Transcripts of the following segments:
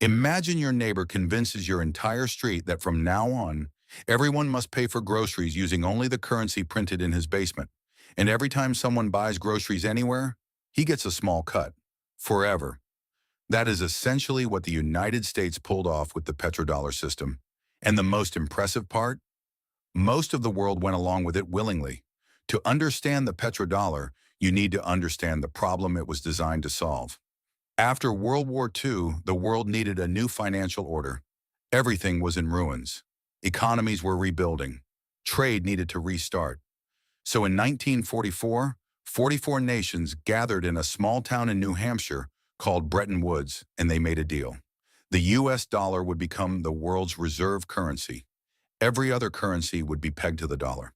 Imagine your neighbor convinces your entire street that from now on, everyone must pay for groceries using only the currency printed in his basement. And every time someone buys groceries anywhere, he gets a small cut. Forever. That is essentially what the United States pulled off with the petrodollar system. And the most impressive part? Most of the world went along with it willingly. To understand the petrodollar, you need to understand the problem it was designed to solve. After World War II, the world needed a new financial order. Everything was in ruins. Economies were rebuilding. Trade needed to restart. So in 1944, 44 nations gathered in a small town in New Hampshire called Bretton Woods, and they made a deal. The US dollar would become the world's reserve currency. Every other currency would be pegged to the dollar.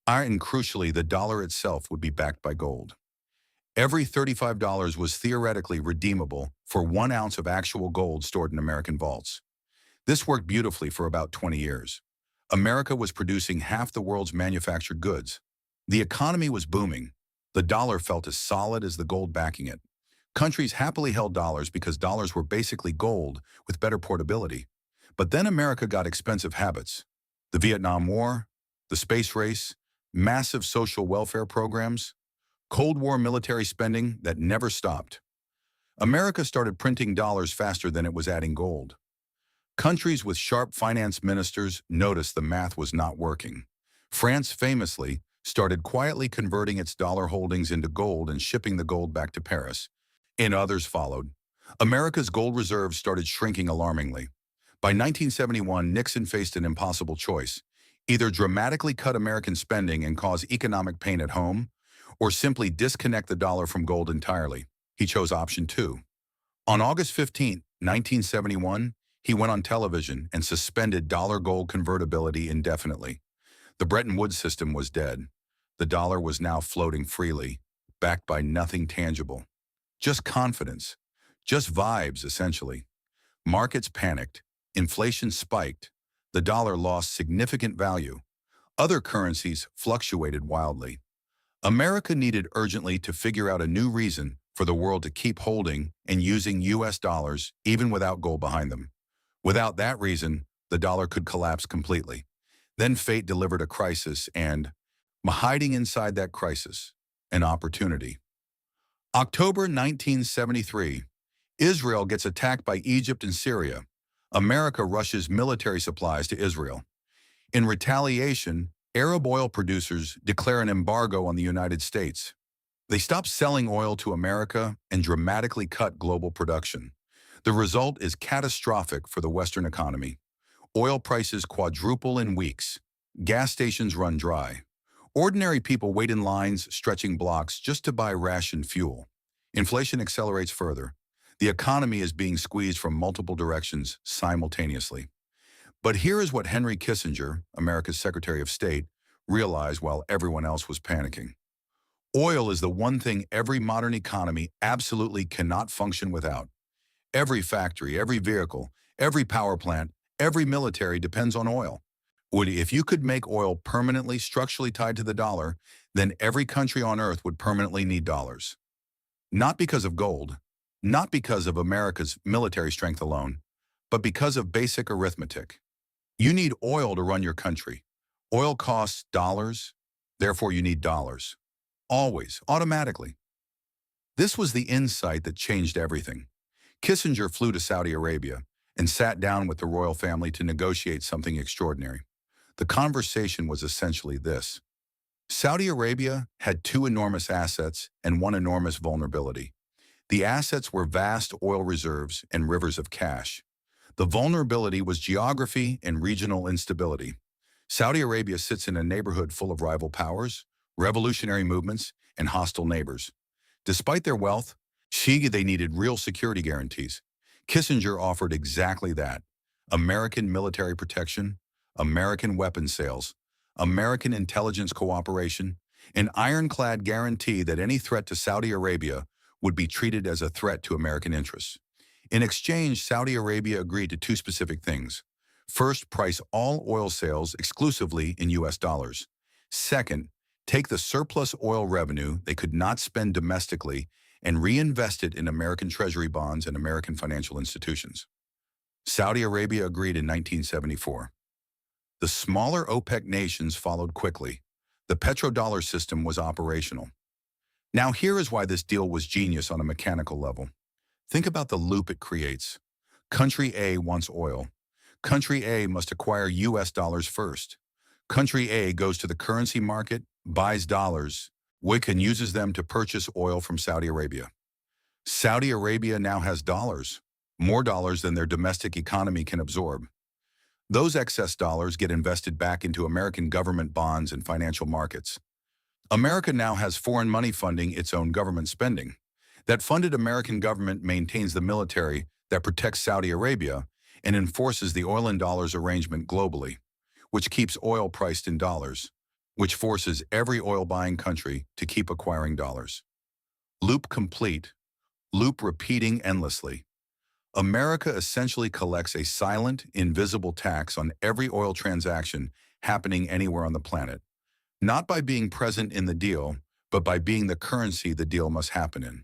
And crucially, the dollar itself would be backed by gold. Every $35 was theoretically redeemable for 1 ounce of actual gold stored in American vaults. This worked beautifully for about 20 years. America was producing half the world's manufactured goods. The economy was booming. The dollar felt as solid as the gold backing it. Countries happily held dollars because dollars were basically gold with better portability. But then America got expensive habits. The Vietnam War, the space race, massive social welfare programs, Cold War military spending that never stopped. America started printing dollars faster than it was adding gold. Countries with sharp finance ministers noticed the math was not working. France famously started quietly converting its dollar holdings into gold and shipping the gold back to Paris. And others followed. America's gold reserves started shrinking alarmingly. By 1971, Nixon faced an impossible choice: either dramatically cut American spending and cause economic pain at home, or simply disconnect the dollar from gold entirely. He chose option 2. On August 15, 1971, he went on television and suspended dollar-gold convertibility indefinitely. The Bretton Woods system was dead. The dollar was now floating freely, backed by nothing tangible. Just confidence. Just vibes, essentially. Markets panicked. Inflation spiked. The dollar lost significant value. Other currencies fluctuated wildly. America needed urgently to figure out a new reason for the world to keep holding and using US dollars even without gold behind them. Without that reason, the dollar could collapse completely. Then fate delivered a crisis and, hiding inside that crisis, an opportunity. October 1973, Israel gets attacked by Egypt and Syria. America rushes military supplies to Israel. In retaliation, Arab oil producers declare an embargo on the United States. They stop selling oil to America and dramatically cut global production. The result is catastrophic for the Western economy. Oil prices quadruple in weeks. Gas stations run dry. Ordinary people wait in lines stretching blocks just to buy rationed fuel. Inflation accelerates further. The economy is being squeezed from multiple directions simultaneously. But here is what Henry Kissinger, America's Secretary of State, realized while everyone else was panicking. Oil is the one thing every modern economy absolutely cannot function without. Every factory, every vehicle, every power plant, every military depends on oil. If you could make oil permanently structurally tied to the dollar, then every country on earth would permanently need dollars. Not because of gold, not because of America's military strength alone, but because of basic arithmetic. You need oil to run your country. Oil costs dollars, therefore you need dollars. Always, automatically. This was the insight that changed everything. Kissinger flew to Saudi Arabia and sat down with the royal family to negotiate something extraordinary. The conversation was essentially this. Saudi Arabia had 2 enormous assets and 1 enormous vulnerability. The assets were vast oil reserves and rivers of cash. The vulnerability was geography and regional instability. Saudi Arabia sits in a neighborhood full of rival powers, revolutionary movements, and hostile neighbors. Despite their wealth, they needed real security guarantees. Kissinger offered exactly that: American military protection, American weapons sales, American intelligence cooperation, an ironclad guarantee that any threat to Saudi Arabia would be treated as a threat to American interests. In exchange, Saudi Arabia agreed to 2 specific things. First, price all oil sales exclusively in US dollars. Second, take the surplus oil revenue they could not spend domestically and reinvest it in American Treasury bonds and American financial institutions. Saudi Arabia agreed in 1974. The smaller OPEC nations followed quickly. The petrodollar system was operational. Now here is why this deal was genius on a mechanical level. Think about the loop it creates. Country A wants oil. Country A must acquire US dollars first. Country A goes to the currency market, buys dollars, which and uses them to purchase oil from Saudi Arabia. Saudi Arabia now has dollars, more dollars than their domestic economy can absorb. Those excess dollars get invested back into American government bonds and financial markets. America now has foreign money funding its own government spending. That funded American government maintains the military that protects Saudi Arabia and enforces the oil and dollars arrangement globally, which keeps oil priced in dollars, which forces every oil-buying country to keep acquiring dollars. Loop complete, loop repeating endlessly. America essentially collects a silent, invisible tax on every oil transaction happening anywhere on the planet, not by being present in the deal, but by being the currency the deal must happen in.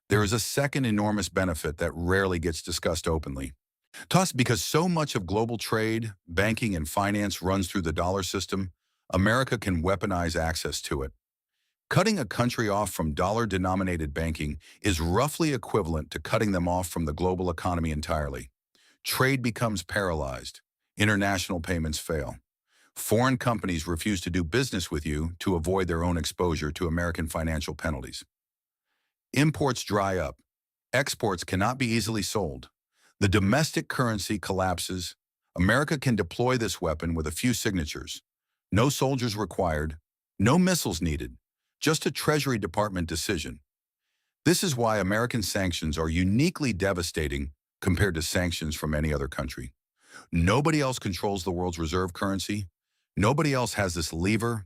There is a second enormous benefit that rarely gets discussed openly. Thus, because so much of global trade, banking, and finance runs through the dollar system, America can weaponize access to it. Cutting a country off from dollar-denominated banking is roughly equivalent to cutting them off from the global economy entirely. Trade becomes paralyzed. International payments fail. Foreign companies refuse to do business with you to avoid their own exposure to American financial penalties. Imports dry up. Exports cannot be easily sold. The domestic currency collapses. America can deploy this weapon with a few signatures. No soldiers required, no missiles needed, just a Treasury Department decision. This is why American sanctions are uniquely devastating compared to sanctions from any other country. Nobody else controls the world's reserve currency. Nobody else has this lever.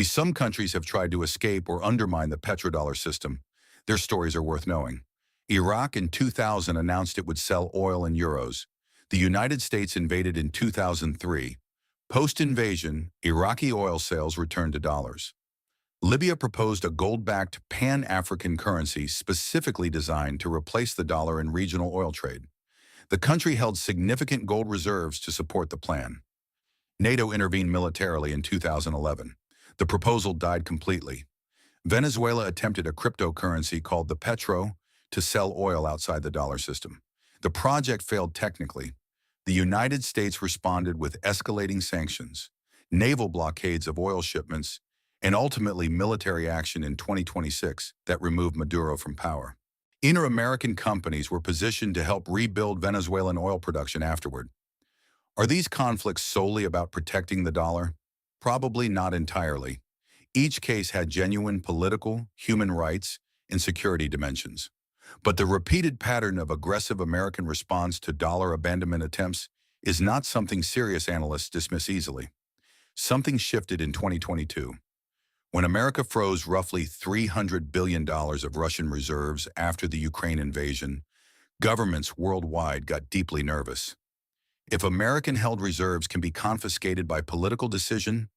Some countries have tried to escape or undermine the petrodollar system. Their stories are worth knowing. Iraq in 2000 announced it would sell oil in euros. The United States invaded in 2003. Post-invasion, Iraqi oil sales returned to dollars. Libya proposed a gold-backed pan-African currency specifically designed to replace the dollar in regional oil trade. The country held significant gold reserves to support the plan. NATO intervened militarily in 2011. The proposal died completely. Venezuela attempted a cryptocurrency called the Petro to sell oil outside the dollar system. The project failed technically. The United States responded with escalating sanctions, naval blockades of oil shipments, and ultimately military action in 2026 that removed Maduro from power. Inter-American companies were positioned to help rebuild Venezuelan oil production afterward. Are these conflicts solely about protecting the dollar? Probably not entirely. Each case had genuine political, human rights, and security dimensions. But the repeated pattern of aggressive American response to dollar abandonment attempts is not something serious analysts dismiss easily. Something shifted in 2022. When America froze roughly $300 billion of Russian reserves after the Ukraine invasion, governments worldwide got deeply nervous. If American-held reserves can be confiscated by political decision,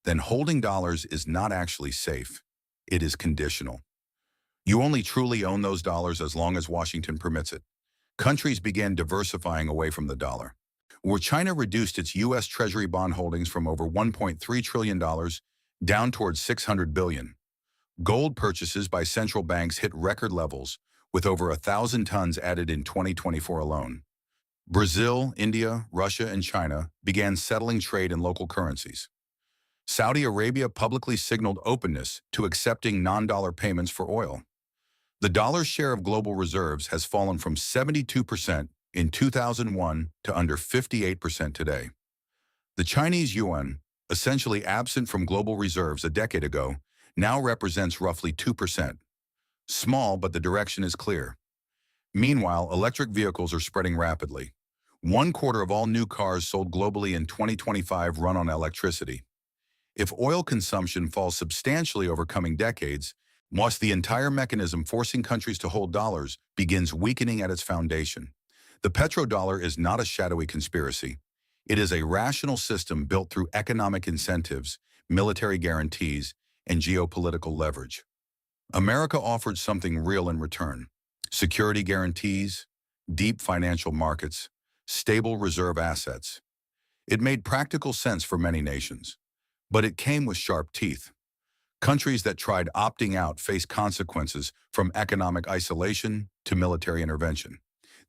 then holding dollars is not actually safe. It is conditional. You only truly own those dollars as long as Washington permits it. Countries began diversifying away from the dollar. Where China reduced its US Treasury bond holdings from over $1.3 trillion down towards $600 billion. Gold purchases by central banks hit record levels, with over 1,000 tons added in 2024 alone. Brazil, India, Russia, and China began settling trade in local currencies. Saudi Arabia publicly signaled openness to accepting non-dollar payments for oil. The dollar's share of global reserves has fallen from 72% in 2001 to under 58% today. The Chinese yuan, essentially absent from global reserves a decade ago, now represents roughly 2%. Small, but the direction is clear. Meanwhile, electric vehicles are spreading rapidly. 1/4 of all new cars sold globally in 2025 run on electricity. If oil consumption falls substantially over coming decades, the entire mechanism forcing countries to hold dollars begins weakening at its foundation. The petrodollar is not a shadowy conspiracy. It is a rational system built through economic incentives, military guarantees, and geopolitical leverage. America offered something real in return: security guarantees, deep financial markets, stable reserve assets. It made practical sense for many nations, but it came with sharp teeth. Countries that tried opting out faced consequences from economic isolation to military intervention.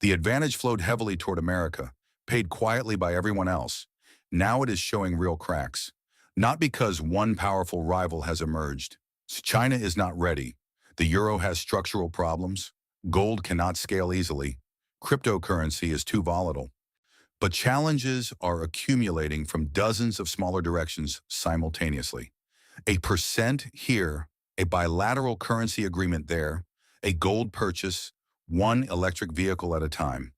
The advantage flowed heavily toward America, paid quietly by everyone else. Now it is showing real cracks. Not because one powerful rival has emerged. China is not ready. The euro has structural problems. Gold cannot scale easily. Cryptocurrency is too volatile. But challenges are accumulating from dozens of smaller directions simultaneously. A percent here, a bilateral currency agreement there, a gold purchase, one electric vehicle at a time.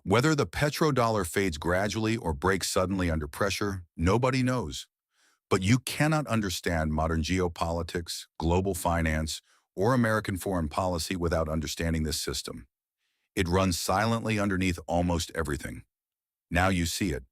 Whether the petrodollar fades gradually or breaks suddenly under pressure, nobody knows. But you cannot understand modern geopolitics, global finance, or American foreign policy without understanding this system. It runs silently underneath almost everything. Now you see it.